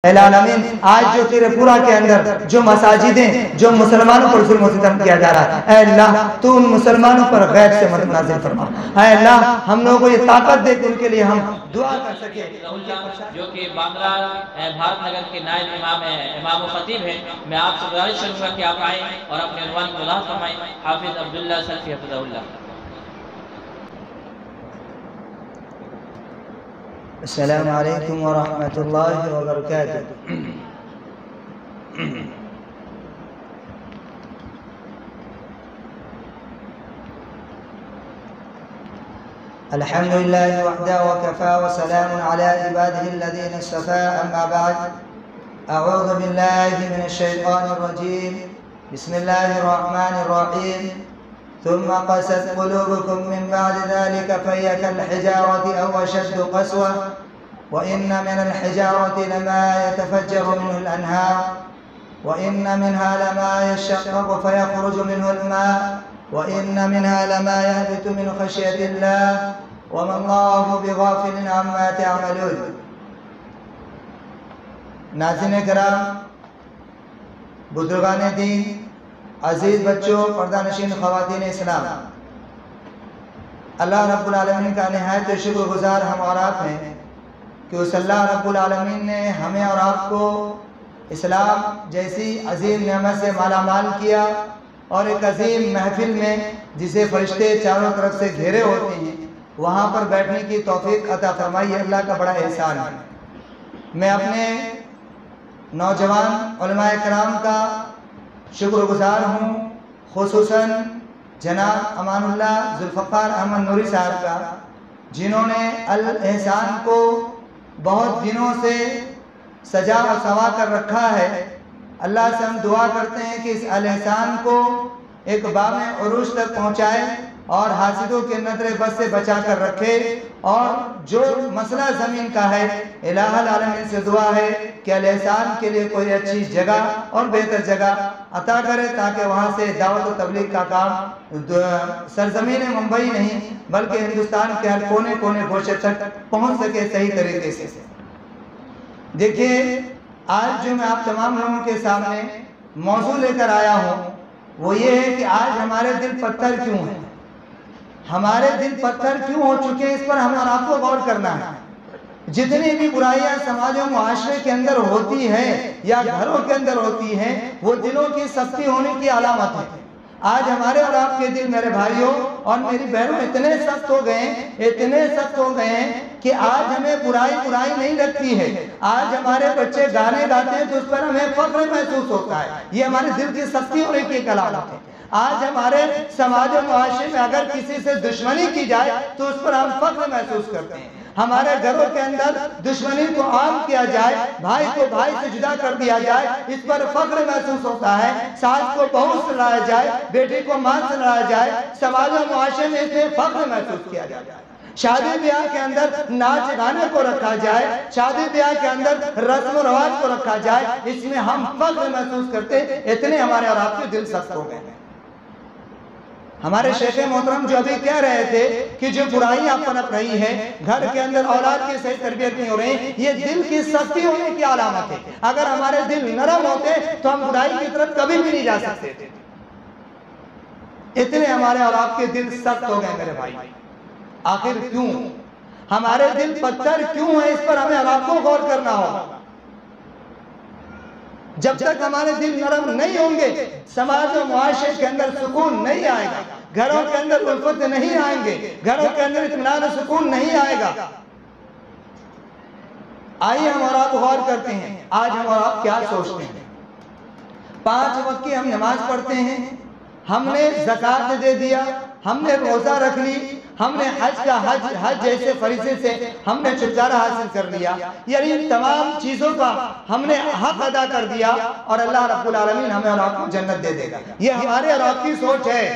العالمین آج جو تیرے پورا کے اندر جو مساجدیں جو مسلمانوں پر ظلم و ستم کیا جا رہا ہے، اے اللہ تو ان مسلمانوں پر غیب سے مدد نازل فرما۔ اے اللہ ہم لوگوں کو یہ طاقت دے کہ ان کے لیے ہم دعا کر سکیں۔ جو کہ بامرا بھارت نگر کے نائب امام ہیں، امام و خطیب ہیں، میں آپ سے گزارش کروں گا کہ آپ آئیں اور اپنے عنوان کو وضاحت فرمائیں۔ حافظ عبداللہ سلفی حفظہ اللہ۔ السلام علیکم ورحمۃ اللہ وبرکاتہ۔ الحمد لله وحده وكفى وسلام على عباده الذين اصطفى، أما بعد أعوذ بالله من الشيطان الرجيم، بسم الله الرحمن الرحيم، ثم قست قلوبكم من بعد ذلك فهي كالحجارة أو أشد قسوة وإن من الحجارة لما يتفجر منه الأنهار وإن منها لما يشقق فيخرج منه الماء وإن منها لما يهبط من خشية الله وما الله بغافل عما تعملون۔ ناظرین کرام، بزرگان دین، عزیز بچوں، پردہ نشین خواتین اسلام، اللہ رب العالمین کا نہایت شکر گزار ہم اور آپ ہیں کہ اس اللہ رب العالمین نے ہمیں اور آپ کو اسلام جیسی عظیم نعمت سے مالا مال کیا اور ایک عظیم محفل میں جسے فرشتے چاروں طرف سے گھیرے ہوتے ہیں وہاں پر بیٹھنے کی توفیق عطا فرمائی ہے۔ اللہ کا بڑا احسان ہے۔ میں اپنے نوجوان علماء کرام کا شکر گزار ہوں، خصوصاً جناب امان اللہ ذوالفقار احمد نوری صاحب کا، جنہوں نے الاحسان کو بہت دنوں سے سجا و سوا کر رکھا ہے۔ اللہ سے ہم دعا کرتے ہیں کہ اس الاحسان کو ایک بام عروج تک پہنچائے اور حاسدوں کے نظر بد سے بچا کر رکھے، اور جو مسئلہ زمین کا ہے الہ العالمین سے دعا ہے کہ الاحسان کے لیے کوئی اچھی جگہ اور بہتر جگہ عطا کرے تاکہ وہاں سے دعوت و تبلیغ کا کام سرزمین ممبئی نہیں بلکہ ہندوستان کے ہر کونے کونے گوشے تک پہنچ سکے صحیح طریقے سے۔ دیکھیے، آج جو میں آپ تمام لوگوں کے سامنے موضوع لے کر آیا ہوں وہ یہ ہے کہ آج ہمارے دل پتھر کیوں ہیں، ہمارے دل پتھر کیوں ہو چکے ہیں، اس پر ہمیں اور آپ کو غور کرنا ہے۔ جتنی بھی برائیاں سماج و معاشرے کے اندر ہوتی ہیں یا گھروں کے اندر ہوتی ہیں وہ دلوں کی سختی ہونے کی علامت ہے۔ آج ہمارے اور آپ کے دل میرے بھائیوں اور میری بہنوں اتنے سخت ہو گئے ہیں کہ آج ہمیں برائی نہیں لگتی ہے۔ آج ہمارے بچے گانے گاتے ہیں تو اس پر ہمیں فخر محسوس ہوتا ہے، یہ ہمارے دل کی سختی ہونے کی ایک علامت ہے۔ آج ہمارے سماج و معاشرے میں اگر کسی سے دشمنی کی جائے تو اس پر ہم فخر محسوس کرتے ہیں۔ ہمارے گھروں کے اندر دشمنی کو عام کیا جائے، بھائی کو بھائی سے جدا کر دیا جائے، اس پر فخر محسوس ہوتا ہے۔ ساس کو بہو سے لڑایا جائے، بیٹی کو ماں سے لڑایا جائے، سماج و معاشرے میں اسے فخر محسوس کیا جائے۔ شادی بیاہ کے اندر ناچ گانے کو رکھا جائے، شادی بیاہ کے اندر رسم و رواج کو رکھا جائے، اس میں ہم فخر محسوس کرتے ہیں۔ اتنے ہمارے اور آپ کے دل سخت ہو گئے ہیں۔ ہمارے شیخ محترم جو ابھی کہہ رہے تھے کہ جو برائیاں پنپ رہی ہیں، گھر کے اندر اولاد کی صحیح تربیت نہیں ہو رہی، یہ دل کی سختی ہونے کی علامت ہے۔ اگر ہمارے دل نرم ہوتے تو ہم برائی کی طرف کبھی بھی نہیں جا سکتے تھے۔ اتنے ہمارے اور آپ کے دل سخت ہو گئے میرے بھائی۔ آخر کیوں؟ ہمارے دل پتھر کیوں ہیں، اس پر ہمیں اور آپ کو غور کرنا ہوگا۔ جب تک ہمارے دل نرم نہیں ہوں گے سماج و معاشرے کے اندر سکون نہیں آئے گا، گھروں کے اندر الفت نہیں آئیں گے، گھروں کے اندر اطمینان و سکون نہیں آئے گا۔ آئیے ہم اور آپ غور کرتے ہیں، آج ہم اور آپ کیا سوچتے ہیں۔ 5 وقت کی ہم نماز پڑھتے ہیں، ہم نے زکوٰۃ دے دیا، ہم نے روزہ رکھ لی، ہم نے حج جیسے فریضے سے ہم نے چھٹکارا حاصل کر لیا، یعنی تمام چیزوں کا ہم نے حق ادا کر دیا اور اللہ رب العالمین ہمیں اور آپ کو جنت دے دے گا۔ یہ ہمارے اور آپ کی سوچ ہے۔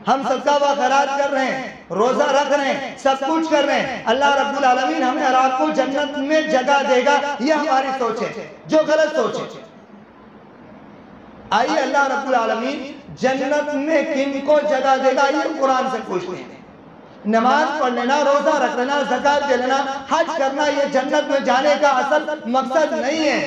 ہم صدقہ و خیرات کر رہے ہیں، روزہ رکھ رہے ہیں، سب کچھ کر رہے ہیں، اللہ رب العالمین ہمیں اور آپ کو جنت میں جگہ دے گا، یہ ہماری سوچ ہے جو غلط سوچ ہے۔ آئیے اللہ رب العالمین جنت میں کن کو جگہ دے گا، یہ قرآن سے پوچھتے ہیں۔ نماز پڑھ لینا، روزہ رکھ لینا، زکات دے لینا، حج کرنا یہ جنت میں جانے کا اصل مقصد نہیں ہے۔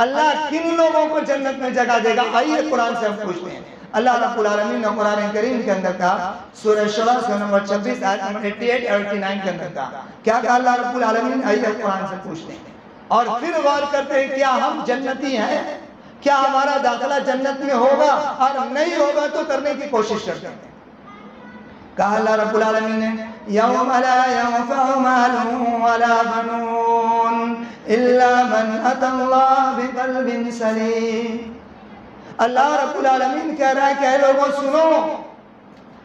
اللہ کن لوگوں کو جنت میں جگہ دے گا؟ آئیے قرآن سے ہم پوچھتے ہیں۔ اللہ رب العالمین نے قرآن کریم کے اندر کہا، سورہ شورى سورہ نمبر 26 آیت نمبر 88 اور 89 کے اندر کہا، کیا کہا اللہ رب العالمین؟ آئیے قرآن سے پوچھتے ہیں اور پھر غور کرتے ہیں کیا ہم جنتی ہیں؟ کیا ہمارا داخلہ جنت میں ہوگا؟ اور نہیں ہوگا تو کرنے کی کوشش کرتے ہیں۔ کہا اللہ رب العالمین نے، یوم لا ينفع مال ولا بنون الا من اتى الله بقلب سلیم۔ اللہ رب العالمین کہہ رہا ہے کہ اے لوگوں سنو،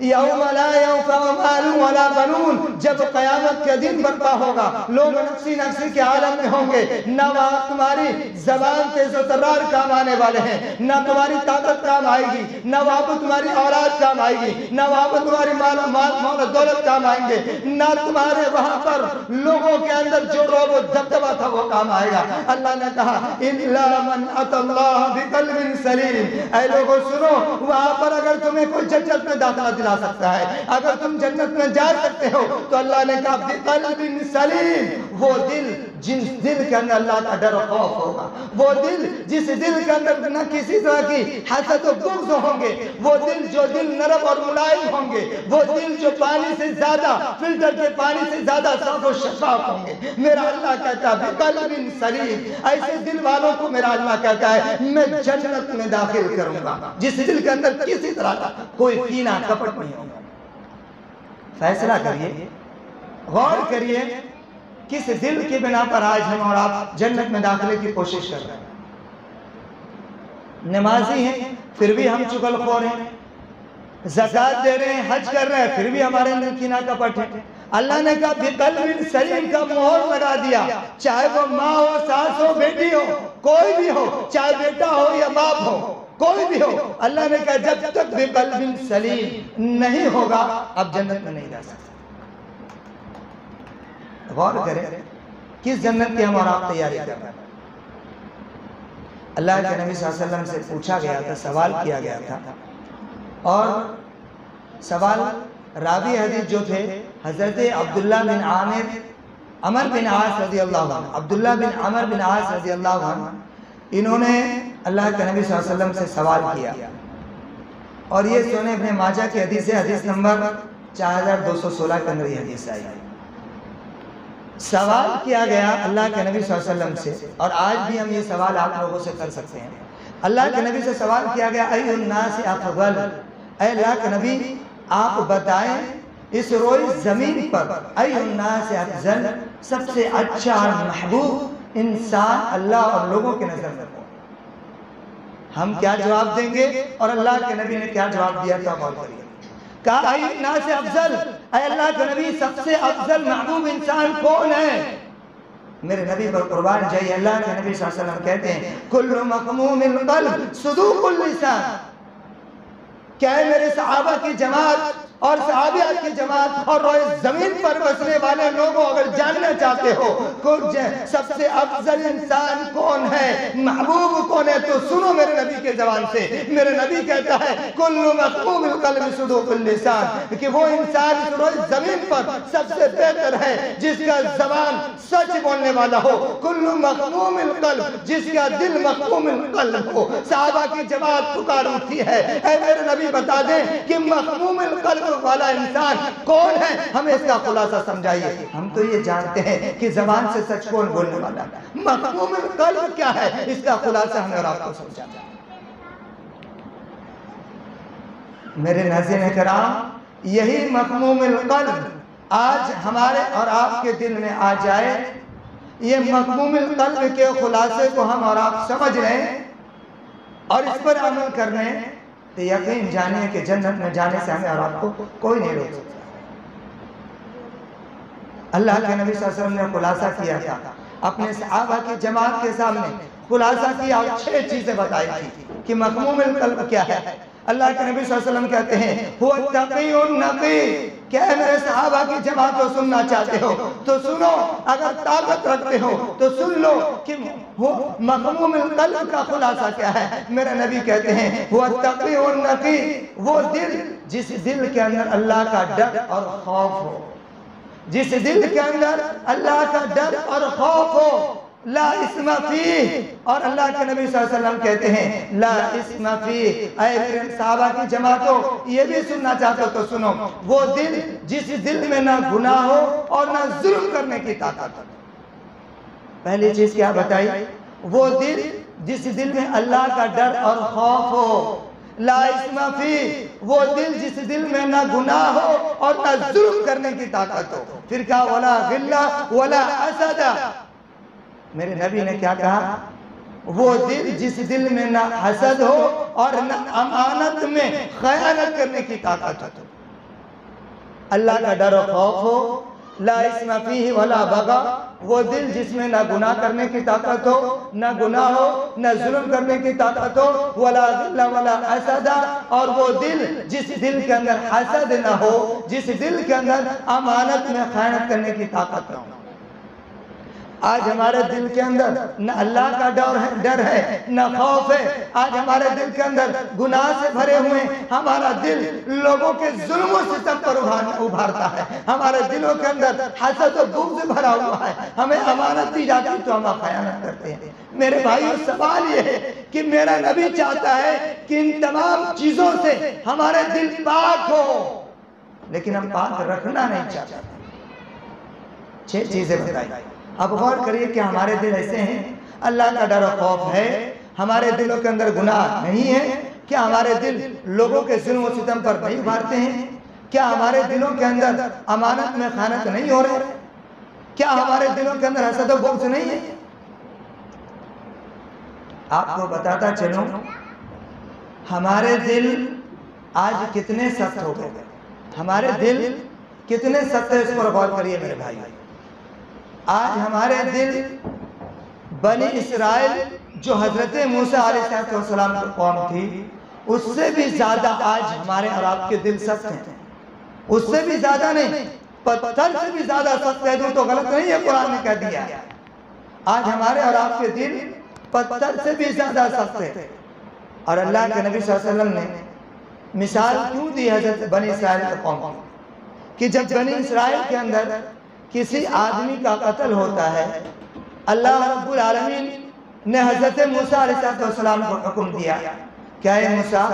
یوم لا ينفع مال ولا بنون، جب قیامت کے دن برپا ہوگا، لوگ نفسی نفسی کے عالم میں ہوں گے، نہ وہاں تمہاری زبان تیز و ترار کام آنے والے ہیں، نہ تمہاری طاقت کام آئے گی، نہ وہاں پر تمہاری اولاد کام آئے گی، نہ وہاں پر تمہاری مال و دولت کام آئیں گے، نہ تمہارے وہاں پر لوگوں کے اندر جو رعب و دبدبہ تھا وہ کام آئے گا۔ اللہ نے کہا الا من اتى الله بقلب سلیم، اے لوگوں سنو، وہاں پر اگر تمہیں کوئی جنت میں داخلہ دلا سکتا ہے، اگر تم جنت میں جا سکتے ہو، تو اللہ نے کہا بقلب سلیم، وہ دل جس دل کے اندر اللہ کا ڈر و خوف ہوگا، وہ دل جس دل کے اندر نہ کسی طرح کی حسد و بغض ہوں گے، وہ دل جو دل نرم اور ملائم ہوں گے، وہ دل جو پانی سے زیادہ، فلٹر کے پانی سے زیادہ صاف و شفاف ہوں گے۔ میرا اللہ کہتا ہے بقلب سلیم، ایسے دل والوں کو میرا اللہ کہتا ہے میں جنت میں داخل کروں گا، جس دل کے اندر کسی طرح کا کوئی کینہ کپٹ نہیں ہوگا۔ فیصلہ کریے، غور کریے، کس دل کی بنا پر آج ہم اور آپ جنت میں داخلے کی کوشش کر رہے ہیں؟ نمازی ہیں پھر بھی ہم چغل خور ہیں، زکات دے رہے ہیں، حج کر رہے ہیں، پھر بھی ہمارے اندر کینہ کپٹ ہے۔ اللہ نے کہا بقلب سلیم کا مہر لگا دیا، چاہے وہ ماں ہو، ساس ہو، بیٹی ہو، کوئی بھی ہو، چاہے بیٹا ہو یا باپ ہو، کوئی بھی ہو، اللہ نے کہا جب تک بقلب سلیم نہیں ہوگا اب جنت میں نہیں جا سکتا۔ غور کریں کس جنت کی ہم اور آپ تیاری کر رہے ہیں۔ اللہ کے نبی صلی اللہ علیہ وسلم سے پوچھا گیا تھا، سوال کیا گیا تھا، اور سوال راوی حدیث جو تھے حضرت عبداللہ بن عمر بن عاص رضی اللہ عنہ، عبداللہ بن عمر بن عاص رضی اللہ عنہ، انہوں نے اللہ کے نبی صلی اللہ علیہ وسلم سے سوال کیا، اور یہ سنیں ابن ماجہ کی حدیث ہے، حدیث نمبر 4216 کے اندر یہ حدیث آئی ہے۔ سوال کیا گیا اللہ کے نبی صلی اللہ علیہ وسلم سے، اور آج بھی ہم یہ سوال آپ لوگوں سے کر سکتے ہیں۔ اللہ کے نبی سے سوال کیا گیا ای الناس افضل، اے اللہ کے نبی آپ بتائیں اس روئے زمین پر ای الناس افضل، سب سے اچھا اور محبوب انسان اللہ اور لوگوں کے نظر میں ہو۔ ہم کیا جواب دیں گے اور اللہ کے نبی نے کیا جواب دیا تھا؟ غور کریے۔ کہا ای الناس افضل، اے اللہ کے نبی سب سے افضل محبوب انسان کون ہے؟ میرے نبی پر قربان جائیے، اللہ کے نبی صلی اللہ علیہ وسلم کہتے ہیں کل مقموم القلب صدوق اللسان، کیا ہے میرے صحابہ کی جماعت اور صحابیات کی جماعت اور روئے زمین پر بسنے والے لوگوں اگر جاننا چاہتے ہو سب سے افضل انسان کون ہے، محبوب کون ہے، تو سنو میرے نبی کے زبان سے۔ میرے نبی کہتا ہے کل مقموم القلب صدوق اللسان، کہ وہ انسان اس روئے زمین پر سب سے بہتر ہے جس کا زبان سچ بولنے والا ہو، کل مقموم القلب جس کا دل مقموم القلب ہو۔ صحابہ کی جماعت پکار اٹھی ہے، اے میرے نبی بتا دیں کہ مقموم القلب والا انسان کون ہے، ہمیں اس کا خلاصہ سمجھائیے۔ ہم تو یہ جانتے ہیں کہ زبان سے سچ کون بولنے والا ہے، مقموم القلب کیا ہے، اس کا خلاصہ ہمیں اور آپ کو سمجھانا ہے۔ میرے ناظرین کرام، یہی مقموم القلب آج ہمارے اور آپ کے دل میں آ جائے، یہ مقموم القلب کے خلاصے کو ہم اور آپ سمجھ لیں اور اس پر عمل کر لیں، تو یقین جانیے کہ جنت میں جانے سے ہمیں اور آپ کو کوئی نہیں روک سکتا۔ اللہ کے نبی صلی اللہ علیہ وسلم نے خلاصہ کیا تھا، اپنے صحابہ کی جماعت کے سامنے خلاصہ کیا، اور 6 چیزیں بتائی تھی کہ مقموم القلب کیا ہے۔ اللہ کے نبی صلی اللہ علیہ وسلم کہتے ہیں هو التقی النقی، کیا ہے میرے صحابہ کی جماعت کو سننا چاہتے ہو تو سنو، اگر طاقت رکھتے ہو تو سن لو کہ وہ مقموم القلب کا خلاصہ کیا ہے۔ میرے نبی کہتے ہیں هو التقی النقی، وہ دل جس دل کے اندر اللہ کا ڈر اور خوف ہو، جس دل کے اندر اللہ کا ڈر اور خوف ہو، لا اسم فیہ، اور اللہ کے نبی صلی اللہ علیہ وسلم کہتے ہیں لا اسم فیہ۔ اے میرے صحابہ کی جماعتوں، یہ بھی سننا چاہتے ہو تو سنو، وہ دل جس دل میں نہ گناہ ہو اور نہ ظلم کرنے کی طاقت ہو۔ پہلی چیز کیا بتائی؟ وہ دل جس دل میں اللہ کا ڈر اور خوف ہو، لا اسم فیہ، وہ دل جس دل میں نہ گناہ ہو اور نہ ظلم کرنے کی طاقت ہو۔ پھر کہا ولا غلہ ولا حسد۔ میرے نبی نے کیا کہا؟ وہ دل جس دل میں نہ حسد ہو اور نہ امانت میں خیانت کرنے کی طاقت ہو، اللہ کا ڈر و خوف ہو، لا اسم فیہ ولا بغی، وہ دل جس میں نہ گناہ کرنے کی طاقت ہو، نہ گناہ ہو، نہ ظلم کرنے کی طاقت ہو، ولا غل ولا حسد، اور وہ دل جس دل کے اندر حسد نہ ہو، جس دل کے اندر امانت میں خیانت کرنے کی طاقت نہ ہو۔ آج ہمارے دل کے اندر نہ اللہ کا ڈر ہے نہ خوف ہے، آج ہمارے دل کے اندر گناہ سے بھرے ہوئے، ہمارا دل لوگوں کے ظلم و ستم پر ابھارتا ہے، ہمارے دلوں کے اندر حسد و بغض سے بھرا ہوا ہے، ہمیں امانت دی جاتی تو ہم خیانت کرتے ہیں۔ میرے بھائیو، سوال یہ ہے کہ میرا نبی چاہتا ہے کہ ان تمام چیزوں سے ہمارے دل پاک ہو، لیکن ہم پاک رکھنا نہیں چاہتے۔ 6 چیزیں بتائی۔ اب غور کریے کہ ہمارے دل ایسے ہیں، اللہ کا ڈر و خوف ہے، ہمارے دلوں کے اندر گناہ نہیں ہے، کیا ہمارے دل لوگوں کے ظلم و ستم پر نہیں ابھارتے ہیں؟ کیا ہمارے دلوں کے اندر امانت میں خیانت نہیں ہو رہے؟ کیا ہمارے دلوں کے اندر حسد و بغض نہیں ہے؟ آپ کو بتاتا چلوں، ہمارے دل آج کتنے سخت ہو گئے، ہمارے دل کتنے سخت ہے، اس پر غور کریے میرے بھائی۔ آج ہمارے دل بنی اسرائیل جو حضرت موسیٰ علیہ السلام کی قوم تھی، اس سے بھی زیادہ آج ہمارے اور آپ کے دل سخت ہیں۔ اس سے بھی زیادہ نہیں، پتھر سے بھی زیادہ سخت کہہ دوں تو غلط نہیں ہے، قرآن نے کہہ دیا۔ آج ہمارے اور آپ کے دل پتھر سے بھی زیادہ سخت ہے۔ اور اللہ کے نبی صلی اللہ علیہ وسلم نے مثال کیوں دی حضرت بنی اسرائیل کی قوم کی، کہ جب بنی اسرائیل کے اندر کسی آدمی کا قتل ہوتا ہے، اللہ رب العالمین نے حضرت موسیٰ علیہ السلام کو حکم دیا کہ اے موسیٰ،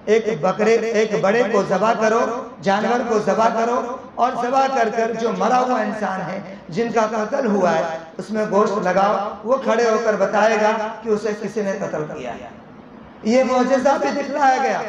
ایک بڑے کو ذبح کرو، جانور کو ذبح کرو، اور ذبح کر کر جو مرا ہوا انسان ہے، جن کا قتل ہوا ہے، اس میں گوشت لگاؤ، وہ کھڑے ہو کر بتائے گا کہ اسے کسی نے قتل کیا ہے۔ یہ معجزہ بھی دکھلایا گیا،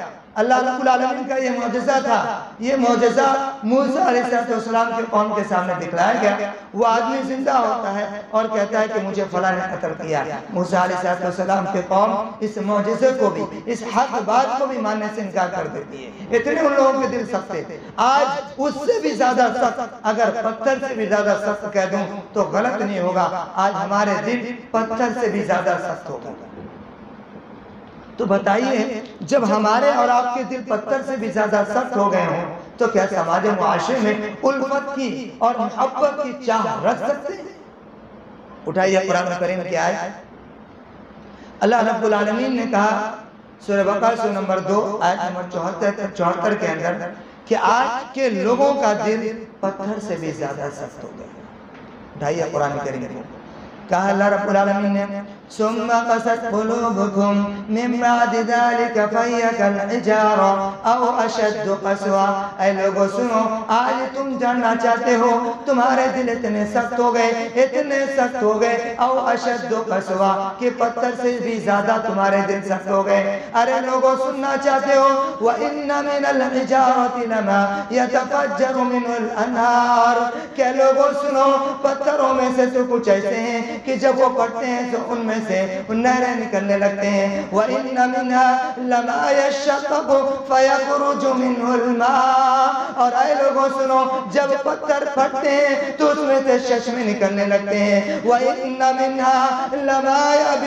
اللہ رب العالمین کا یہ معجزہ تھا۔ یہ معجزہ موسیٰ علیہ السلام کے قوم کے سامنے دکھلایا گیا۔ وہ آدمی زندہ ہوتا ہے اور کہتا ہے کہ مجھے فلاں نے قتل کیا۔ موسیٰ علیہ السلام کے قوم اس معجزے کو بھی، اس حق بات کو بھی ماننے سے انکار کر دیتی ہے۔ اتنے ان لوگوں کے دل سخت تھے۔ آج اس سے بھی زیادہ سخت، اگر پتھر سے بھی زیادہ سخت کہہ دوں تو غلط نہیں ہوگا، آج ہمارے دل پتھر سے بھی زیادہ سخت ہوگا۔ تو بتائیے، جب ہمارے اور آپ کے دل پتھر سے بھی زیادہ سخت ہو گئے ہوں تو کیا سماج معاشرے میں الفت کی اور محبت کی چاہ رکھ سکتے ہیں؟ اٹھائیے قرآن کریم کی آیت۔ اللہ رب العالمین نے کہا سورہ بقرہ سورہ نمبر 2 آیت نمبر 74 کے اندر کہ آج کے لوگوں کا دل پتھر سے بھی زیادہ سخت ہو گیا۔ اٹھائیے قرآن کریم کو۔ کہا اللہ رب العالمین نے ثم قست قلوبكم من بعد ذلك فهي كالحجارة او اشد قسوة۔ اے لوگوں سنو، آج تم جاننا چاہتے ہو تمہارے دل اتنے سخت ہو گئے، اتنے سخت ہو گئے، او اشد قسوة، کہ پتھر سے بھی زیادہ تمہارے دل سخت ہو گئے۔ ارے لوگوں سننا چاہتے ہو وَإِنَّ مِنَ الْحِجَارَةِ لَمَا يَتَفَجَّرُ مِنْهُ الْأَنْهَارُ، کہ لوگوں سنو، پتھروں میں سے تو کچھ ایسے ہیں کہ جب وہ پڑتے ہیں تو ان میں سے نہریں نکلنے لگتے ہیں۔ وَإِنَّ مِنْهَا لَمَا يَشَّقَّقُ فَيَخْرُجُ مِنْهُ الْمَاءُ، اور اے لوگوں سنو، جب پتھر پھٹتے ہیں تو اس میں سے چشمے نکلنے لگتے ہیں۔ وَإِنَّ مِنْهَا لَمَا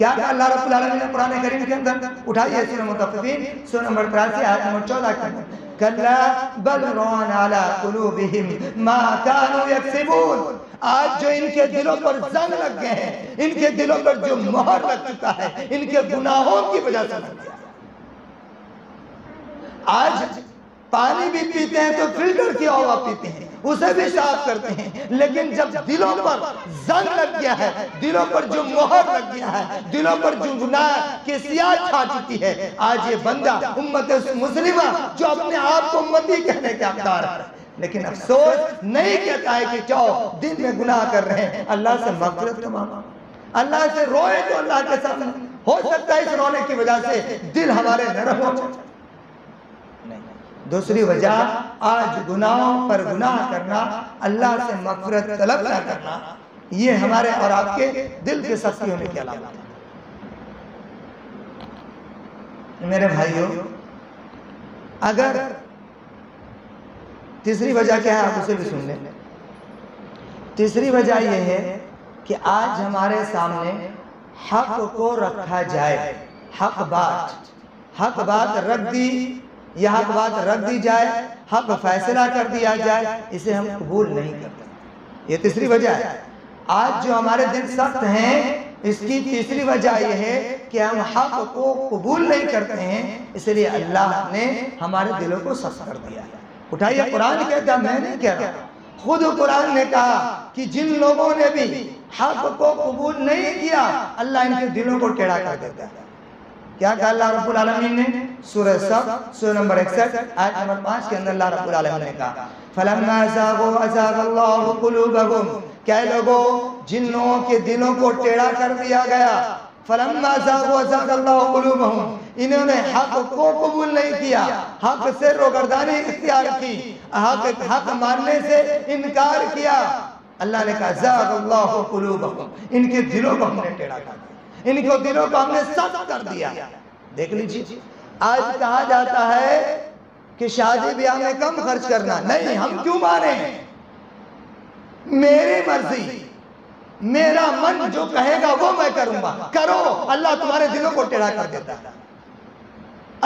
کیا کہ اللہ رب العالمین نے قرآن کریم کے اندر اٹھائیے سورہ مطففین سورہ نمبر 83 آیت نمبر 14 کے اندر کلا بل ران علی قلوبہم ما کانوا یکسبون. آج جو ان کے دلوں پر زنگ لگ گئے ہیں، ان کے دلوں پر جو مہر لگ چکا ہے، ان کے گناہوں کی وجہ سے لگ گیا. آج پانی بھی پیتے ہیں تو فلٹر کی ہوا پیتے ہیں، اسے بھی صاف کرتے ہیں، لیکن جب دلوں پر زنگ لگ گیا ہے، دلوں پر جو مہر لگ گیا ہے، دلوں پر جو گناہ کی سیاہ چھا چکی ہے، آج یہ بندہ امت مسلمہ جو اپنے آپ کو امتی کہنے کے حقدار ہے، لیکن افسوس نہیں کہتا ہے کہ جاؤ دن میں گناہ کر رہے ہیں اللہ سے مغفرت کا مانگو، اللہ سے روئے تو اللہ کے سامنے. ہو سکتا ہے اس رونے کی وجہ سے دل ہمارے نرم ہو جائے. دوسری وجہ آج گناہوں پر گناہ کرنا، اللہ سے مغفرت طلب نہ کرنا، یہ ہمارے اور آپ کے دل کے سختی ہونے کی علامت ہے. میرے بھائیوں، اگر تیسری وجہ کیا ہے آپ اسے بھی سن لیں. تیسری وجہ یہ ہے کہ آج ہمارے سامنے حق کو رکھا جائے، حق بات رکھ دی، یہ حق بات رکھ دی جائے، حق فیصلہ کر دیا جائے، اسے ہم قبول نہیں کرتے. یہ تیسری وجہ ہے. آج جو ہمارے دل سخت ہیں، اس کی تیسری وجہ یہ ہے کہ ہم حق کو قبول نہیں کرتے ہیں، اس لیے اللہ نے ہمارے دلوں کو سخت کر دیا. اٹھائیے، قرآن کہتا ہے، میں نہیں کہہ رہا، خود قرآن نے کہا کہ جن لوگوں نے بھی حق کو قبول نہیں کیا اللہ ان کے دلوں کو ٹیڑھا کر دیتا ہے. کیا کہا اللہ رب العالمین نے؟ سورہ صف سورہ نمبر 61 آیت نمبر 5 کے اندر اللہ رب العالمین نے کہا فَلَمَّا زَاغُوا أَزَاغَ اللَّهُ قُلُوبَهُمْ. کہ لوگوں جن لوگوں کے دلوں کو ٹیڑھا کر دیا گیا، فَلَمَّا زَاغُوا أَزَاغَ اللَّهُ قُلُوبَهُمْ، انہوں نے حق کو قبول نہیں کیا، حق سے روگردانی اختیار کی، حق ماننے سے انکار کیا. اللہ نے کہا زَاغَ اللَّهُ قُلُوبَهُمْ، ان کے دلوں کو ہم نے ٹیڑھا کر دیا، ان کو دلوں کو ہم نے سخت کر دیا. دیکھ لیجیے، آج کہا جاتا ہے کہ شادی بیاہ میں کم خرچ کرنا. نہیں، ہم کیوں مانیں؟ میری مرضی، میرا من جو کہے گا وہ میں کروں گا. کرو، اللہ تمہارے دلوں کو ٹیڑھا کر دیتا ہے.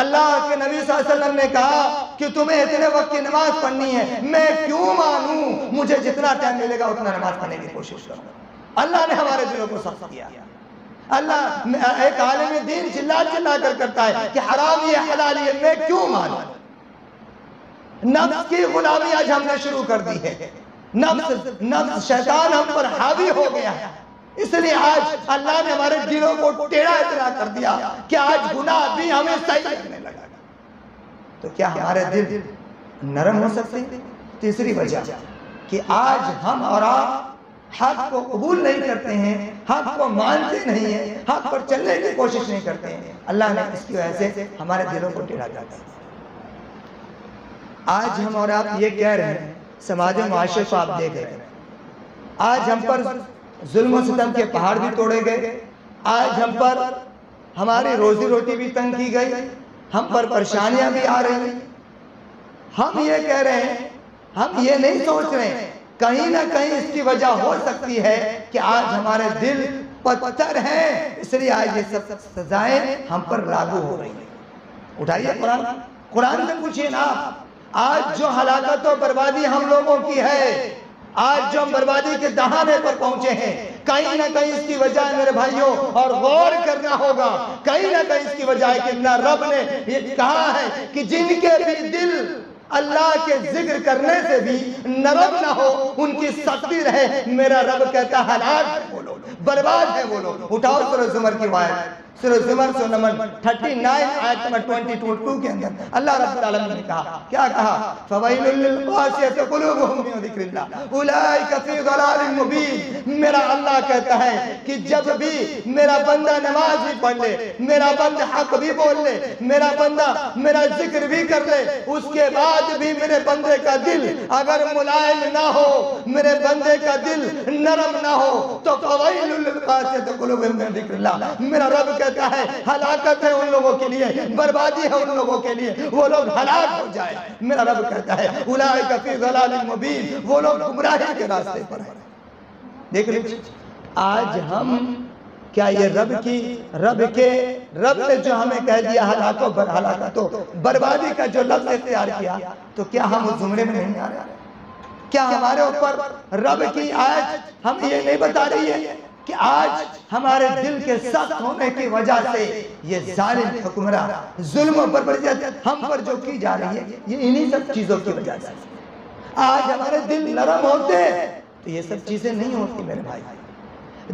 اللہ کے نبی صلی اللہ علیہ وسلم نے کہا کہ تمہیں اتنے وقت کی نماز پڑھنی ہے، میں کیوں مانوں؟ مجھے جتنا ٹائم ملے گا اتنا نماز پڑھنے کی کوشش کروں. اللہ نے ہمارے دلوں کو سخت کیا. اللہ ایک عالم دین چلا کر کرتا ہے کہ حرام یہ حلال یہ، میں کیوں مانوں؟ نفس کی غلامی آج ہم نے شروع کر دی ہے. نفس شیطان ہم پر حاوی ہو گیا ہے، اس لیے آج اللہ نے ہمارے دلوں کو ٹیڑھا اتنا کر دیا کہ آج گناہ بھی ہمیں صحیح لگنے لگا. تو کیا ہمارے دل نرم ہو سکتے ہیں؟ تیسری وجہ کہ آج ہم اور آپ حق کو قبول نہیں کرتے ہیں، حق کو مانتے نہیں ہیں، حق پر چلنے کی کوشش نہیں کرتے ہیں. اللہ نے اس کی وجہ سے ہمارے دلوں کو ٹیڑھا کر دیا. آج ہم اور آپ یہ کہہ رہے ہیں، سماج و معاشرے کو آپ دیکھ رہے ہیں، آج ہم پر ظلم و ستم کے پہاڑ بھی توڑے گئے، آج ہم پر ہماری روزی روٹی بھی تنگ کی گئی، ہم پر پریشانیاں بھی آ رہی ہیں. ہم یہ کہہ رہے ہیں، ہم یہ نہیں سوچ رہے ہیں کہیں نہ کہیں اس کی وجہ ہو سکتی ہے کہ آج ہمارے دل پتھر ہیں، اس لیے آج یہ سب سزائیں ہم پر لاگو ہو رہی ہیں. اٹھائیے قرآن سے پوچھئے نا، آج جو ہلاکت و بربادی ہم لوگوں کی ہے، آج جو ہم بربادی کے دہانے پر پہنچے ہیں، کہیں نہ کہیں اس کی وجہ ہے میرے بھائیوں، اور غور کرنا ہوگا، کہیں نہ کہیں اس کی وجہ ہے کہ اللہ رب نے یہ کہا ہے کہ جن کے بھی دل اللہ کے ذکر کرنے سے بھی نرم نہ ہو، ان کی سختی رہے، میرا رب کہتا ہے ہلاک ہے وہ لوگ، برباد ہے وہ لوگ. اٹھاؤ سورہ زمر کی آیت، سورہ زمر سورہ نمبر 39 آیت نمبر 22 کے اندر اللہ رب العالمین نے کہا، کیا کہا؟ فَوَيْلٌ لِّلْقَاسِيَةِ قُلُوبُهُم مِّن ذِكْرِ اللَّهِ أُولَٰئِكَ فِي ضَلَالٍ مُّبِينٍ. میرا اللہ کہتا ہے کہ جب بھی میرا بندہ نماز بھی پڑھ لے، میرا بندہ حق بھی بول لے، میرا بندہ میرا ذکر بھی کر لے، اس کے بعد بھی میرے بندے کا دل اگر ملائم نہ ہو، میرے بندے کا دل نرم نہ ہو، تو فَوَيْلٌ لِّلْقَاسِيَةِ قُلُوبُهُم مِّن ذِكْرِ اللَّهِ. میرا رب کہتا ہے ہلاکت ہے ان لوگوں کے لیے، بربادی ہے ان لوگوں کے لیے، وہ لوگ ہلاک ہو جائے. میرا رب کہتا ہے اولئک فی ضلال مبین، وہ لوگ گمراہی کے راستے پر ہیں. دیکھ لیجیے، آج ہم کیا یہ رب نے جو ہمیں کہہ دیا ہلاکتوں بربادی کا جو لفظ اختیار کیا، تو کیا ہم اس زمرے میں نہیں آ رہے؟ کیا ہمارے اوپر رب کی آیت ہم یہ نہیں بتا رہی ہے کہ آج ہمارے دل کے سخت ہونے کی وجہ سے یہ ظالم حکمراں ظلم و بربریت ہم پر جو کی جا رہی ہے، یہ انہی سب چیزوں کی وجہ سے آج ہمارے دل نرم ہوتے تو یہ سب چیزیں نہیں ہوتی میرے بھائی۔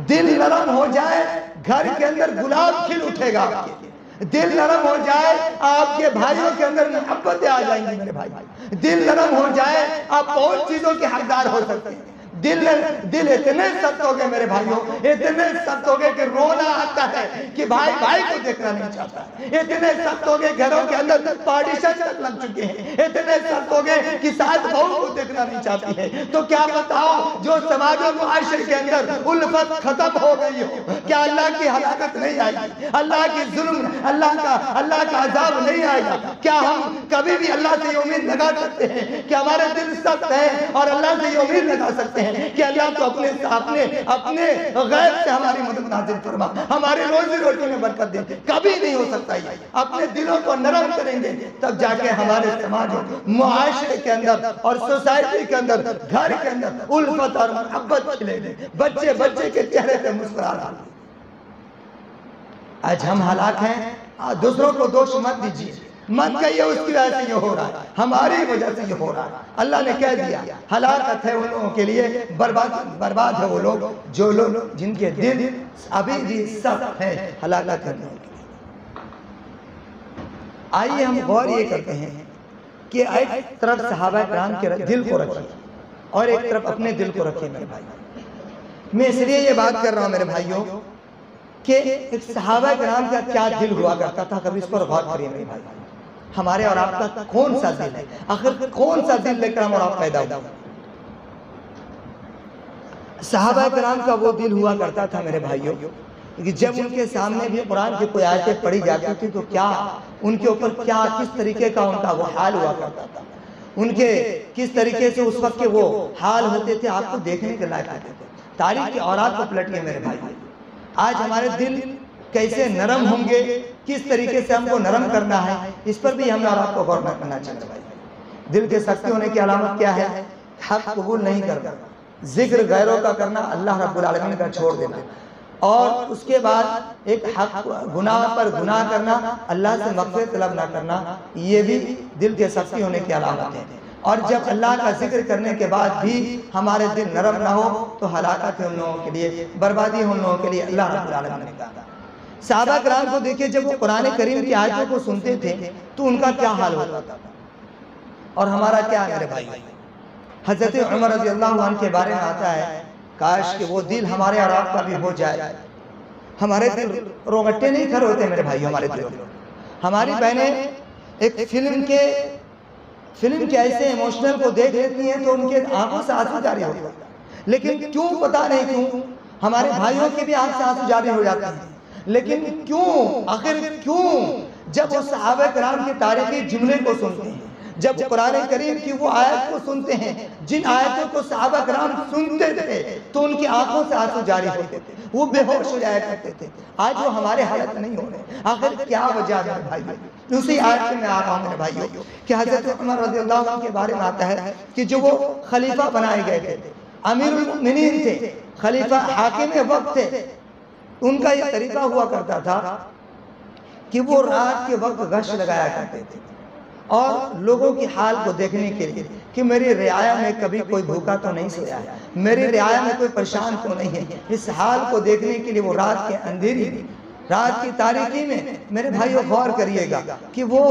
دل نرم ہو جائے گھر کے اندر گلاب کھل اٹھے گا آپ کے، دل نرم ہو جائے آپ کے بھائیوں کے اندر محبتیں آ جائیں گی میرے بھائی، دل نرم ہو جائے آپ بہت چیزوں کے حقدار ہو سکتے ہیں۔ دل اتنے سخت ہو گئے میرے بھائیوں، اتنے سخت ہو گئے کہ رونا آتا ہے کہ بھائی بھائی کو دیکھنا نہیں چاہتا، اتنے سخت ہو گئے گھروں کے اندر پارٹیشن تک لگ چکے ہیں، اتنے سخت ہو گئے کہ ساتھ بہو کو دیکھنا نہیں چاہتی ہے۔ تو کیا بتاؤ جو سماج و معاشرے کے اندر الفت ختم ہو گئی ہو، کیا اللہ کی ہلاکت نہیں آئے گی؟ اللہ کی ظلم، اللہ کا عذاب نہیں آئے گا؟ کیا ہم کبھی بھی اللہ سے یہ امید لگا سکتے ہیں کہ ہمارے دل سخت ہے اور اللہ سے یہ امید لگا سکتے ہیں کہ اللہ تو اپنے غیب سے ہماری مدد نازل فرما، ہمارے روزی میں برکت دے؟ کبھی نہیں ہو سکتا یہ۔ اپنے دلوں کو نرم کریں گے تب جا کے ہمارے سماج و معاشرے کے اندر اور سوسائٹی کے اندر، گھر کے اندر الفت اور محبت کھلے گی، بچے کے چہرے پہ مسکراہٹ آئے گی۔ آج ہم ہلاک ہیں، دوسروں کو دوش مت دیجیے، مت کہیے اس کی وجہ سے یہ ہو رہا ہے، ہماری وجہ سے یہ ہو رہا ہے۔ اللہ نے کہہ دیا ہلاکت ہے ان لوگوں کے لیے، برباد ہے وہ لوگ جن کے دل ابھی بھی سخت ہے، ہلاکت ہے ان لوگوں کے لیے۔ آئیے ہم غور یہ کرتے ہیں کہ ایک طرف صحابہ کرام کے دل کو رکھیں اور ایک طرف اپنے دل کو رکھیں میرے بھائی۔ میں اس لیے یہ بات کر رہا ہوں میرے بھائیوں کہ ایک صحابہ کرام کا کیا دل ہوا کرتا تھا، کبھی اس پر غور کریے میرے بھائی۔ ہمارے اور آپ کا کون سا دل ہے؟ آخر کون سا دل لے کر ہم اور آپ پیدا ہوا؟ صحابہ کرام کا وہ دل ہوا کرتا تھا میرے بھائیوں کہ جب ان کے سامنے بھی قرآن کی کوئی آیتیں پڑھی جاتی تھی تو کیا ان کے اوپر کس طریقے کا ان کا وہ حال ہوا کرتا تھا، ان کے کس طریقے سے اس وقت کے وہ حال ہوتے تھے، آپ کو دیکھنے کے لائق ہوتے تھے۔ تاریخ کی اورات کو پلٹیے میرے بھائی، آج ہمارے دل کیسے نرم ہوں گے، کس طریقے سے ہم کو نرم کرنا ہے، اس پر بھی ہم اور آپ کو غور کرنا چاہتے ہیں۔ دل کے سختی ہونے کی علامت کیا ہے؟ حق قبول نہیں کرنا، ذکر غیروں کا کرنا، اللہ رب العالمین کا چھوڑ دینا، اور اس کے بعد ایک حق گناہ پر گناہ کرنا، اللہ سے مغفرت طلب نہ کرنا، یہ بھی دل کے سختی ہونے کی علامت ہے۔ اور جب اللہ کا ذکر کرنے کے بعد بھی ہمارے دل نرم نہ ہو تو ہلاکت ہے ان لوگوں کے لیے، بربادی ہے ان لوگوں کے لیے، اللہ رب العالمین نے کہا۔ صحابہ کرام کو دیکھیں جب وہ قرآن کریم کی آیتوں کو سنتے تھے تو ان کا کیا حال ہوتا تھا، اور ہمارا کیا ہے میرے بھائی؟ حضرت عمر رضی اللہ عنہ کے بارے میں آتا ہے کاش کہ وہ دل ہمارے اور آپ کا بھی ہو جائے۔ ہمارے دل روگٹے نہیں کھڑے ہوتے میرے بھائی، ہمارے دل، ہماری بہنیں ایک فلم کے ایسے ایموشنل کو دیکھ لیتی ہیں تو ان کے آنکھوں سے آنسو جاری ہو جاتا ہے، لیکن کیوں پتہ نہیں کیوں ہمارے بھائیوں کے بھی آنکھ سے آنسو جاری ہو جاتے ہیں، لیکن کیوں، آخر کیوں؟ جب وہ صحابہ کرام کی تاریخی جملے کو سنتے ہیں، جب قرآن کریم کی وہ آیت کو سنتے ہیں جن آیتوں کو صحابہ کرام سنتے تھے تو ان کی آنکھوں سے آنسو جاری ہوتے تھے، وہ بے ہوش ہو جایا کرتے تھے۔ آج وہ ہمارے حالت نہیں ہو رہے، آخر کیا وجہ ہے میرے بھائیوں؟ اسی آیت میں آ رہا ہوں میرے بھائیوں کہ حضرت عمر رضی اللہ عنہ کے بارے میں آتا ہے کہ جو وہ خلیفہ بنائے گئے تھے، امیر المؤمنین تھے، خلیفہ حاکم وقت تھے، ان کا یہ طریقہ ہوا کرتا تھا کہ وہ رات کے وقت گشت لگایا کرتے تھے اور لوگوں کی حال کو دیکھنے کے لیے کہ میری رعایا میں کبھی کوئی بھوکا تو نہیں سویا ہے، میری رعایا میں کوئی پریشان تو نہیں ہے، اس حال کو دیکھنے کے لیے وہ رات کے اندھیری میں، رات کی تاریکی میں میرے بھائیوں غور کریے گا کہ وہ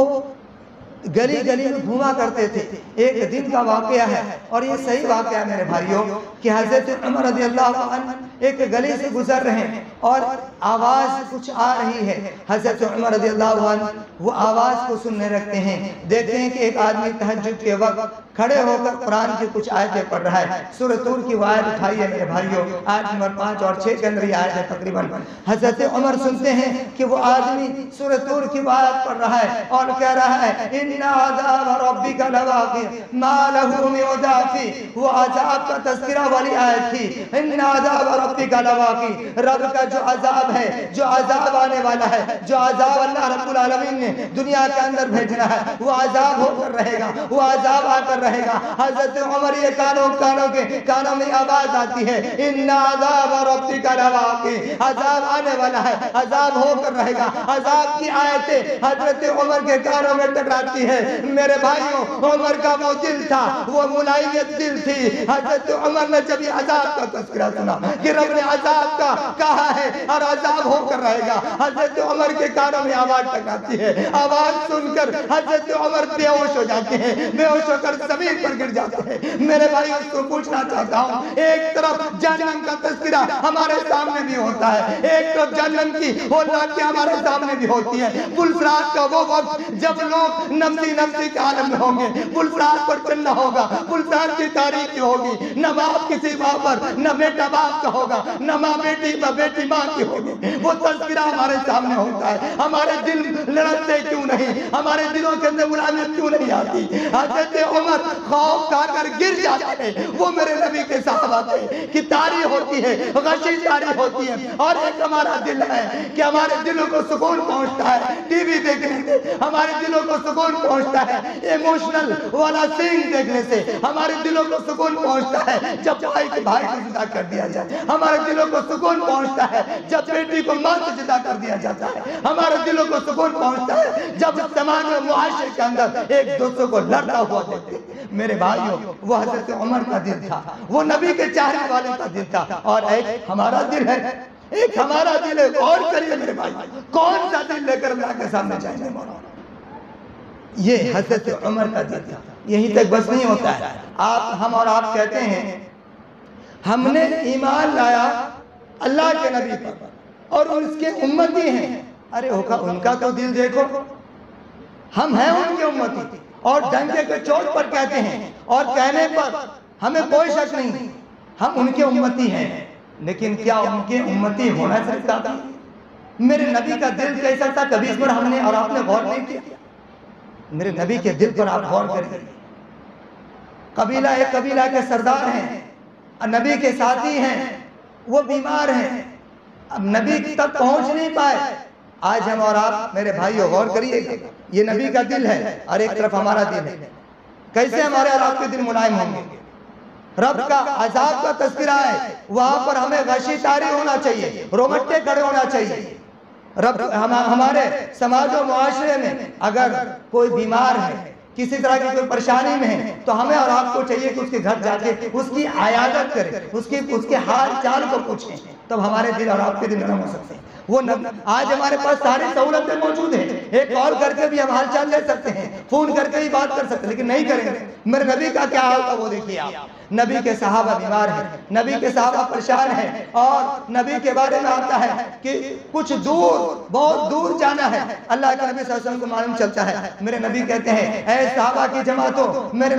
گلی گلی میں گھوما کرتے تھے۔ ایک دن کا واقعہ ہے اور یہ صحیح واقعہ ہے میرے بھائیوں کہ حضرت عمر رضی اللہ عنہ ایک گلی سے گزر رہے ہیں اور آواز کچھ آ رہی ہے۔ حضرت عمر رضی اللہ عنہ وہ آواز کو سننے رکھتے ہیں، دیکھتے ہیں کہ ایک آدمی تہجد کے وقت کھڑے ہو کر قرآن کی کچھ آیتیں پڑھ رہا ہے۔ سورہ طور کی وہ آیت اٹھائی ہے میرے بھائیوں، آیت نمبر 5 اور 6 کے اندر یہ آیت ہے تقریباً۔ حضرت عمر سنتے ہیں کہ وہ آدمی سورہ طور کی وہ آیت پڑھ رہا ہے اور کہہ رہا ہے ان عذاب ربک لواقع ما له من دافع، وہ عذاب کا تذکرہ والی آیت تھی، ان عذاب ربک لواقع، رب کا جو عذاب ہے، جو عذاب آنے والا ہے، جو عذاب اللہ رب العالمین نے دنیا کے اندر بھیجنا ہے، وہ عذاب ہو کر رہے گا، وہ عذاب آ کر رہے گا۔ حضرت عمر یہ کانوں میں آواز آتی ہے، ان عذاب ربک لواقع، عذاب آنے والا ہے، عذاب ہو کر رہے گا۔ عذاب کی آیتیں حضرت عمر کے کانوں میں ٹکراتی ہے۔ میرے بھائیوں، عمر کا وہ دل تھا، وہ ملائمیت دل تھی۔ حضرت عمر نے جب یہ عذاب کا تذکرہ سنا کہ رب نے عذاب کا کہا ہے اور عذاب ہو کر رہے گا، حضرت عمر کے کانوں میں آواز ٹکراتی ہے۔ آواز سن کر حضرت عمر بے ہوش ہو جاتے ہیں، بے ہوش ہو کر زمین پر گر جاتے ہیں۔ میرے بھائی اس کو پوچھنا چاہتا ہوں، ایک طرف جہنم کا تذکرہ ہمارے سامنے بھی ہوتا ہے، ایک طرف جہنم کی ہولناکیاں ہمارے سامنے بھی ہوتی ہیں۔ پلسرات کا وہ وقت جب لوگ نفسی کے عالم میں ہوں گے، پلسرات پر چلنا ہوگا، پلسرات کی تاریخی ہوگی، نہ باپ کسی ماں پر، نہ بیٹا باپ کا ہوگا، نہ ماں بیٹی ماں کی ہوگی۔ وہ تذکرہ ہمارے سامنے ہوتا ہے۔ ہمارے دل لڑکتے کیوں نہیں؟ ہمارے دلوں کے اندر ملائمت کیوں نہیں آتی؟ حضرت عمر خوف کھا کر گر جاتے ہیں۔ وہ میرے نبی کے صحابہ کی تاری ہوتی ہے، غشی تاری ہوتی ہے۔ اور ایک ہمارا دل ہے کہ ہمارے دلوں کو سکون پہنچتا ہے ٹی وی دیکھنے سے، ہمارے دلوں کو سکون پہنچتا ہے ایموشنل والا سین دیکھنے سے، ہمارے دلوں کو سکون پہنچتا ہے جب بھائی کو جدا کر دیا جائے، ہمارے دلوں کو سکون پہنچتا ہے جب بیٹی کو ماں سے جدا کر دیا جاتا ہے، ہمارے دلوں کو سکون پہنچتا ہے جب سماج و معاشرے کے اندر ایک دوسرے کو لڑتا ہوا دیکھتے ہیں۔ میرے بھائیوں، وہ حضرت عمر کا دل تھا، وہ نبی کے چاہنے والے کا دل تھا، اور ایک ہمارا دل ہے، ایک ہمارا دل ہے۔ غور کریے میرے بھائی، کون سا دل لے کر اللہ کے سامنے جائیں گے مولانا؟ یہ حضرت عمر کا دل تھا۔ یہیں تک بس نہیں ہوتا ہے، ہم اور آپ کہتے ہیں ہم نے ایمان لایا اللہ کے نبی پر اور اس کے امتی ہیں۔ ارے ان کا تو دل دیکھو، ہم ہیں ان کے امتی، اور ڈنکے کے چوٹ پر کہتے ہیں، اور کہنے پر ہمیں کوئی شک نہیں، ہم ان کے امتی ہیں۔ لیکن کیا ان کے امتی ہونا صرف کافی؟ میرے نبی کا دل کیسا تھا، کبھی اس پر ہم نے اور آپ نے غور نہیں کیا؟ میرے نبی کے دل پر آپ غور کریں۔ ایک قبیلہ کے سردار ہیں، نبی کے ساتھی ہیں، وہ بیمار ہیں، اب نبی تک پہنچ نہیں پائے۔ آج ہم اور آپ میرے بھائیو غور کریے گا، یہ نبی کا دل ہے اور ایک طرف ہمارا دل ہے، کیسے ہمارے اور آپ کے دل ملائم ہوں گے؟ رب کا عذاب کا تذکرہ ہے، وہاں پر ہمیں غشی طاری ہونا چاہیے، رومٹے کھڑے ہونا چاہیے۔ رب ہمارے سماج و معاشرے میں اگر کوئی بیمار ہے، کسی طرح کی کوئی پریشانی میں ہے، تو ہمیں اور آپ کو چاہیے کہ اس کے گھر جا کے اس کی عیادت کریں، اس کے حال چال کو پوچھیں، تب ہمارے دل اور آپ کے دل نرم ہو سکتے ہیں۔ آج ہمارے پاس ساری سہولتیں موجود ہیں، ایک کال کر کے بھی ہم حال چال لے سکتے ہیں، فون کر کے بھی بات کر سکتے ہیں، لیکن نہیں کریں گے۔ میرے نبی کا کیا حال تھا وہ دیکھیے آپ۔ نبی کے صحابہ بیمار ہیں، نبی کے صحابہ پریشان ہیں، اور نبی کے بارے میں آتا ہے کہ کچھ دور، بہت دور جانا ہے۔ اللہ کے نبی صلی اللہ علیہ وسلم کو معلوم چلتا ہے، میرے نبی کہتے ہیں اے صحابہ کی جماعتوں، میرے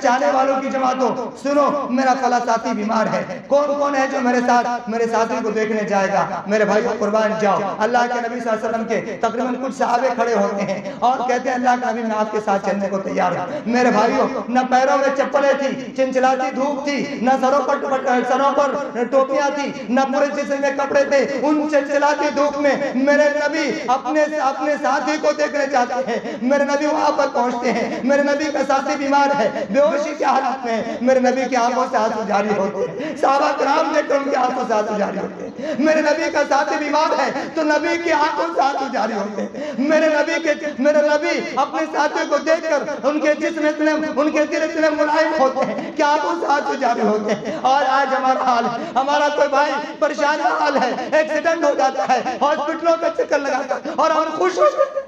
چاہنے والوں کی جماعتوں، سنو میرا فلاں ساتھی بیمار ہے، کون ہے جو میرے ساتھی کو دیکھنے جائے گا؟ میرے بھائیو قربان جاؤ، اللہ کے نبی صلی اللہ علیہ وسلم کے تقریباً کچھ صحابے کھڑے ہوتے ہیں اور کہتے ہیں اللہ کے نبی میں آپ کے ساتھ چلنے کو تیار ہوں۔ میرے بھائیو، نہ پیروں میں چپلیں تھی، چنچلاتی دھوپ تھی، نہ سروں پر ٹوپیاں تھی، نہ پورے جسم میں کپڑے تھے، ان چنچلاتی دھوپ میں میرے نبی اپنے ساتھی کو دیکھنے جاتے ہیں۔ میرے نبی وہاں پر پہنچتے ہیں، میرے نبی کا ساتھی بیمار ہے، بے ہوشی کے حالت میں، میرے نبی کی آنکھوں سے آنسو جاری ہوتے ہیں، صحابہ کرام دیکھ کر ان کے آنکھوں سے آنسو جاری ہوتے ہیں۔ میرے نبی کا ساتھی بیمار ہے تو نبی کی آنکھوں سے آنسو جاری ہوتے ہیں۔ میرے نبی اپنے ساتھی کو دیکھ کر ان کے دل اتنے ملائم ہوتے ہیں کہ آنکھوں سے آنسو جاری ہوتے ہیں۔ اور آج ہمارا حال، ہمارا کوئی بھائی پریشان حال ہے، ایکسیڈنٹ ہو جاتا ہے، ہاسپٹلوں کا چکر لگاتا ہے، اور ہم خوش ہوتے ہیں،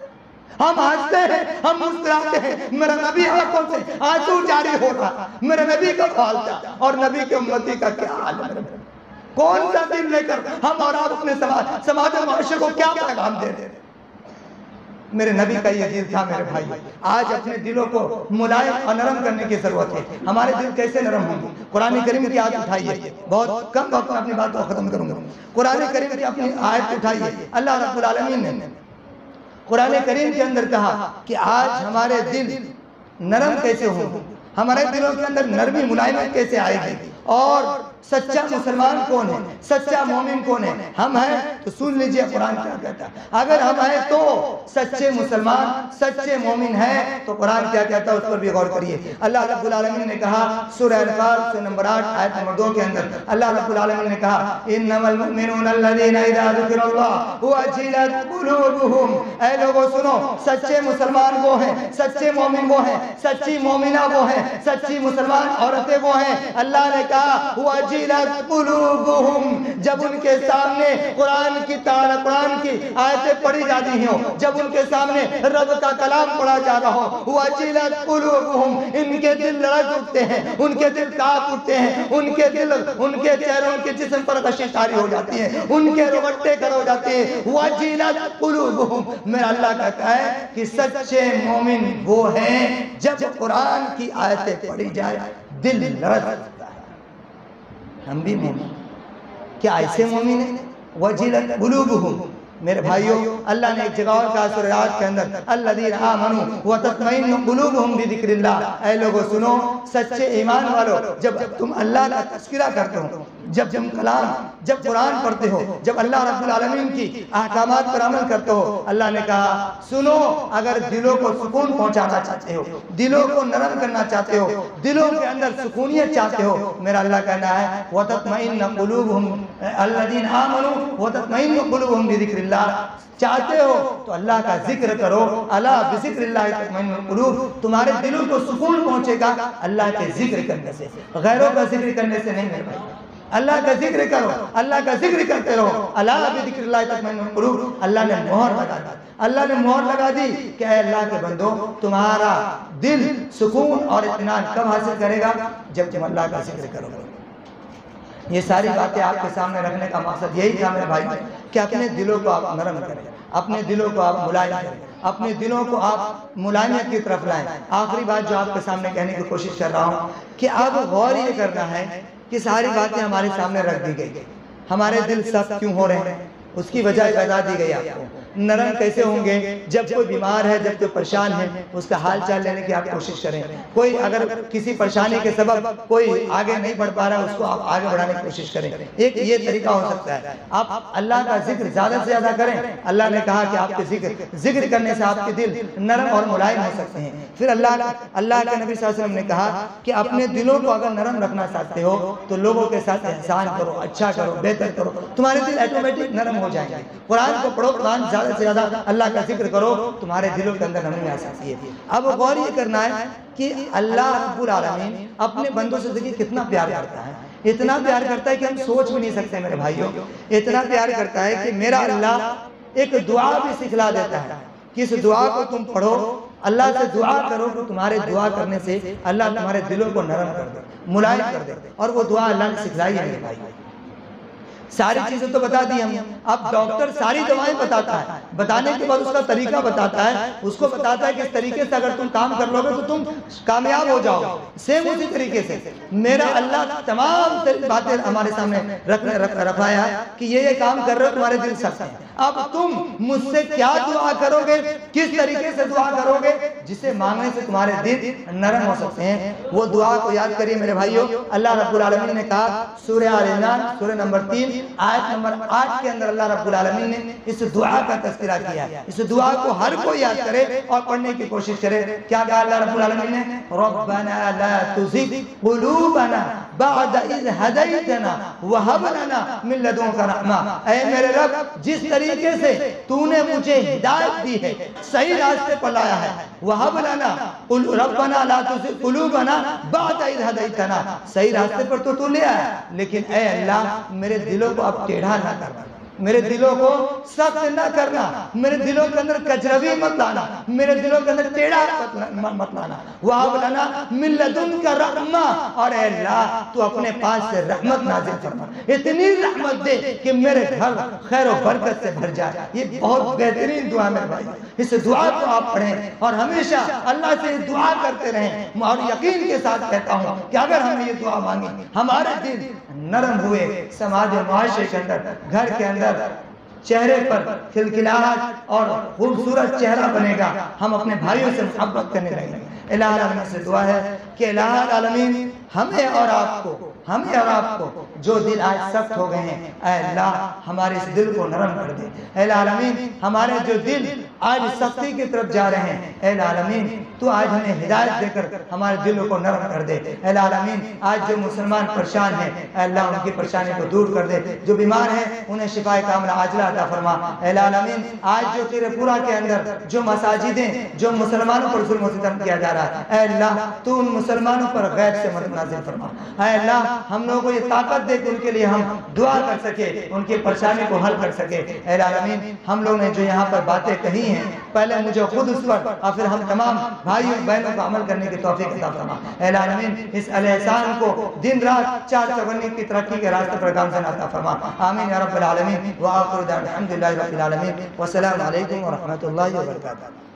ہم ہنستے ہیں، ہم مسکراتے ہیں۔ میرا نبی آنکھوں سے آنسو جاری ہو رہا، میرے نبی کا حال تھا، اور نبی کے امتی کا کیا حال ہے؟ کون سا دن لے کر ہم اور آپ اپنے سماج و معاشرے کو کیا پیغام دے رہے ہیں؟ میرے نبی کا یہ دل تھا میرے بھائی۔ آج اپنے دلوں کو ملائم اور نرم کرنے کی ضرورت ہے۔ ہمارے دل کیسے نرم ہوں گے؟ قرآن کریم کی آیت اٹھائیے، بہت کم وقت میں اپنی بات کو ختم کروں گا۔ قرآن کریم کی اپنی آیت اٹھائیے، اللہ رب العالمین نے قرآن کریم کے اندر کہا کہ آج ہمارے دل نرم کیسے ہوں گے، ہمارے دلوں کے اندر نرمی ملائمت کیسے آئے گی، اور سچا مسلمان کون ہے، سچا مومن کون ہے؟ ہم ہیں تو سن لیجئے قرآن کیا کہتا ہے۔ اگر ہم ہیں تو سچے مسلمان، سچے مومن ہیں تو قرآن کیا کہتا ہے اس پر بھی غور کریے۔ اللہ رب العالمین نے کہا سورہ انفال سورہ نمبر 8 آیت نمبر 2 کے اندر اللہ رب العالمین نے کہا انما المؤمنون الذین اذا ذکر اللہ وجلت قلوبهم، اے لوگوں سنو، سچے مسلمان وہ ہیں، سچے مومن وہ ہیں، سچی مومنہ وہ ہیں، سچی مسلمان عورتیں وہ ہیں۔ اللہ نے کہا وجلت قلوبهم، جب ان کے سامنے قرآن کی آیتیں پڑھی جاتی ہوں، جب ان کے سامنے رب کا کلام پڑھا جا رہا ہو، وجلت قلوبهم، ان کے دل لرز اٹھتے ہیں، ان کے دل کانپ اٹھتے ہیں، ان کے دل، ان کے چہروں، ان کے جسم پر غشی طاری ہو جاتی ہے، ان کے روگٹے کر ہو جاتے ہیں۔ وجلت قلوبهم، میرا اللہ کہتا ہے کہ سچے مومن وہ ہیں جب قرآن کی آیتیں پڑھی جائے دل لرز اٹھتا ہے۔ ہم بھی مومن، کیا ایسے مومن ہیں؟ وجلت قلوبهم، میرے بھائیوں اللہ نے ایک جگہ اور کہا سورہ رعد کے اندر الذین آمنوا وتطمئن قلوبهم بذکر اللہ، اے لوگوں سنو، سچے ایمان والو، جب تم اللہ کا تذکرہ کرتے ہو، جب جب قرآن پڑھتے ہو، جب اللہ رب العالمین کی احکامات پر عمل کرتے ہو، اللہ نے کہا سنو، اگر دلوں کو سکون پہنچانا چاہتے ہو، دلوں کو نرم کرنا چاہتے ہو، دلوں کے اندر سکونیت چاہتے ہو، میرا اللہ کہنا ہے وتطمئن قلوبهم الذین آمنوا وتطمئن قلوبهم بذکر اللہ، چاہتے ہو تو اللہ کا ذکر کرو، الا بذکر اللہ تطمئن القلوب، تمہارے دلوں کو سکون پہنچے گا اللہ کے ذکر کرنے سے، غیروں کا ذکر کرنے سے نہیں میرے بھائی۔ اللہ کا ذکر کرو، اللہ کا ذکر کرتے رہو، الا بذکر اللہ تطمئن القلوب۔ اللہ نے مہر لگا دی، اللہ نے مہر لگا دی کہ اے اللہ کے بندو تمہارا دل سکون اور اطمینان کب حاصل کرے گا؟ جب تم اللہ کا ذکر کرو گے۔ یہ ساری باتیں آپ کے سامنے رکھنے کا مقصد یہی تھا میرے بھائی کہ اپنے دلوں کو آپ نرم کریں، اپنے دلوں کو آپ ملائم کریں، اپنے دلوں کو آپ ملائمت کی طرف لائیں۔ آخری بات جو آپ کے سامنے کہنے کی کوشش کر رہا ہوں کہ اب غور یہ کرنا ہے کہ ساری باتیں ہمارے سامنے رکھ دی گئی، ہمارے دل سخت کیوں ہو رہے ہیں، اس کی وجہ بتا دی گئی آپ کو۔ نرم کیسے ہوں گے؟ جب کوئی بیمار ہے، جب کوئی پریشان ہے، اس کا حال چال لینے کی آپ کوشش کریں۔ کوئی اگر کسی پریشانی کے سبب کوئی آگے نہیں بڑھ پا رہا ہے، اس کو آپ آگے بڑھانے کی کوشش کریں۔ ایک یہ طریقہ ہو سکتا ہے، آپ اللہ کا ذکر زیادہ سے زیادہ کریں۔ اللہ نے کہا کہ آپ کے ذکر کرنے سے آپ کے دل نرم اور ملائم ہو سکتے ہیں۔ پھر اللہ کے نبی صلی اللہ علیہ وسلم نے کہا کہ اپنے دلوں کو اگر نرم رکھنا چاہتے ہو تو لوگوں کے ساتھ احسان کرو، اچھا کرو، بہتر کرو، تمہارے دل آٹومیٹک نرم ہو جائیں گے۔ قرآن کو پڑھو، قرآن زیادہ سے زیادہ اللہ کا ذکر کرو، تمہارے دلوں کے اندر نرمی آ سکتی ہے۔ اب غور یہ کرنا ہے کہ اللہ رب العالمین اپنے بندوں سے دیکھیے کتنا پیار کرتا ہے، اتنا پیار کرتا ہے کہ ہم سوچ بھی نہیں سکتے میرے بھائیوں، اتنا پیار کرتا ہے کہ میرا اللہ ایک دعا بھی سکھلا دیتا ہے کہ اس دعا کو تم پڑھو، اللہ سے دعا کرو کہ تمہارے دعا کرنے سے اللہ تمہارے دلوں کو نرم کر دے، ملائم کر دے، اور وہ دعا اللہ نے سکھلائی ہے میرے بھائی۔ ساری چیزیں تو بتا دی ہم، اب ڈاکٹر ساری دوائیں بتاتا ہے، بتانے کے بعد اس کا طریقہ بتاتا ہے، اس کو بتاتا ہے کہ اس طریقے سے اگر تم کام کر لو گے تو تم کامیاب ہو جاؤ۔ سیم اسی طریقے سے میرا اللہ تمام باتیں ہمارے سامنے رکھایا ہے کہ یہ کام کر رہے ہو، تمہارے دل سخت ہے، اب تم مجھ سے کیا دعا کرو گے، کس طریقے سے دعا کرو گے جسے مانگنے سے تمہارے دل نرم ہو سکتے ہیں۔ وہ دعا کو یاد کریے میرے بھائیوں۔ اللہ رب العالمین نے کہا سورہ آل عمران سورہ نمبر 3 آیت نمبر 8 کے اندر اللہ رب العالمین نے اس دعا کا تذکرہ کیا۔ اس دعا کو ہر کوئی یاد کرے اور پڑھنے کی کوشش کرے۔ کیا کہا اللہ رب العالمین نے؟ ربنا لا تزغ قلوبنا بعد اذ ہدیتنا وہب لنا من لدنک رحمہ، اے میرے رب جس طریقے سے تو نے مجھے ہدایت دی ہے، صحیح راستے پر لایا ہے، وہب لنا ربنا لا تزغ قلوبنا بعد اذ ہدیتنا، صحیح راستے پر تو لے آیا، لیکن اے اللہ میرے دلوں کو اب ٹیڑھا نہ کرنا، میرے دلوں کو سخت نہ کرنا، میرے دلوں کے اندر کجروی مت لانا، میرے دلوں کے اندر ٹیڑھا مت لانا۔ وَهَبْ لَنَا مِن لَّدُنْكَ رَحْمَةً، اور اے اللہ تو اپنے پاس سے رحمت نازل فرما، اتنی رحمت دے کہ میرے گھر خیر و برکت سے بھر جائے۔ یہ بہت بہترین دعا میرے بھائی، اس دعا کو آپ پڑھیں اور ہمیشہ اللہ سے دعا کرتے رہیں، اور یقین کے ساتھ کہتا ہوں کہ اگر ہم یہ دعا مانگیں، ہمارے دل نرم ہوئے، سماج و معاشرے کے اندر، گھر کے اندر چہرے پر کھلکھلاہٹ اور خوبصورت چہرہ بنے گا، ہم اپنے بھائیوں سے محبت کرنے لگیں گے۔ الہ العالمین سے دعا ہے کہ الہ العالمین ہمیں اور آپ کو جو دل آج سخت ہو گئے ہیں، اے اللہ ہمارے اس دل کو نرم کر دے۔ اے العالمین ہمارے جو دل آج سختی کی طرف جا رہے ہیں، اے العالمین تو آج ہمیں ہدایت دے کر ہمارے دلوں کو نرم کر دے۔ اے العالمین آج جو مسلمان پریشان ہیں، اے اللہ ان کی پریشانی کو دور کر دے، جو بیمار ہیں انہیں شفائے کاملہ عاجلہ عطا فرما۔ اے العالمین آج جو تیرے پورا کے اندر جو مساجدیں جو مسلمانوں پر ظلم و ستم کیا جا رہا ہے، اے اللہ تو ان مسلمانوں پر غیب سے مدد نازل فرما۔ اے اللہ ہم لوگوں کو یہ طاقت دے کہ ان کے لیے ہم دعا کر سکے، ان کی پریشانی کو حل کر سکے۔ اے العالمین ہم لوگ نے جو یہاں پر باتیں کہی ہیں، پہلے مجھے خود اس پر اور پھر ہم تمام بھائیوں بہنوں کو عمل کرنے کی توفیق عطا فرما۔ اے العالمین اس احسان کو دن رات چار چوبندی کی ترقی کے راستے پر گامزن عطا فرما۔ آمین یا رب العالمین۔ وآخر دعوانا الحمدللہ رب العالمین۔ والسلام علیکم ورحمۃ اللہ وبرکاتہ۔